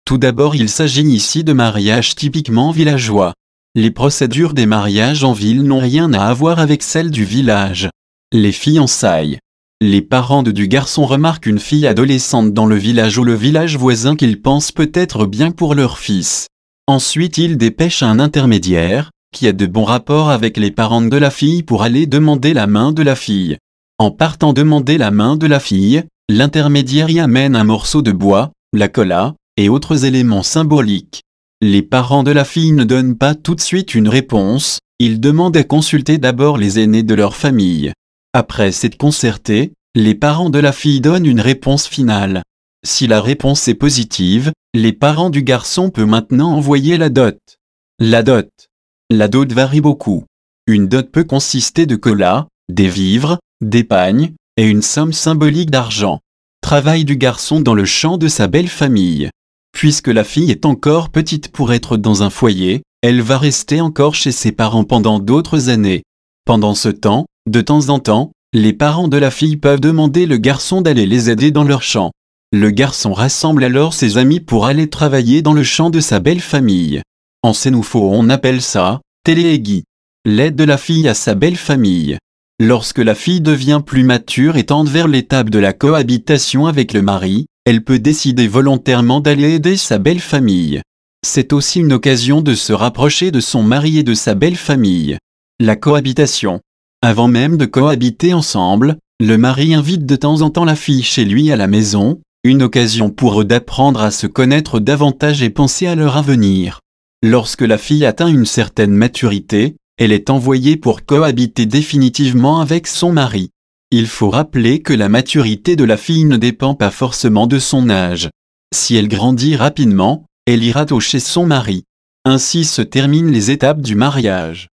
Tout d'abord, il s'agit ici de mariages typiquement villageois. Les procédures des mariages en ville n'ont rien à voir avec celles du village. Les fiançailles. Les parents du garçon remarquent une fille adolescente dans le village ou le village voisin qu'ils pensent peut-être bien pour leur fils. Ensuite, ils dépêchent un intermédiaire, qui a de bons rapports avec les parents de la fille pour aller demander la main de la fille. En partant demander la main de la fille, l'intermédiaire y amène un morceau de bois, la colla, et autres éléments symboliques. Les parents de la fille ne donnent pas tout de suite une réponse, ils demandent à consulter d'abord les aînés de leur famille. Après s'être concertés, les parents de la fille donnent une réponse finale. Si la réponse est positive, les parents du garçon peuvent maintenant envoyer la dot. La dot. La dot varie beaucoup. Une dot peut consister de colla, des vivres, des pagnes, et une somme symbolique d'argent. Travail du garçon dans le champ de sa belle famille. Puisque la fille est encore petite pour être dans un foyer, elle va rester encore chez ses parents pendant d'autres années. Pendant ce temps, de temps en temps, les parents de la fille peuvent demander le garçon d'aller les aider dans leur champ. Le garçon rassemble alors ses amis pour aller travailler dans le champ de sa belle famille. En sénoufo, on appelle ça téléégui. L'aide de la fille à sa belle famille. Lorsque la fille devient plus mature et tend vers l'étape de la cohabitation avec le mari, elle peut décider volontairement d'aller aider sa belle famille. C'est aussi une occasion de se rapprocher de son mari et de sa belle famille. La cohabitation. Avant même de cohabiter ensemble, le mari invite de temps en temps la fille chez lui à la maison, une occasion pour eux d'apprendre à se connaître davantage et penser à leur avenir. Lorsque la fille atteint une certaine maturité, elle est envoyée pour cohabiter définitivement avec son mari. Il faut rappeler que la maturité de la fille ne dépend pas forcément de son âge. Si elle grandit rapidement, elle ira tôt chez son mari. Ainsi se terminent les étapes du mariage.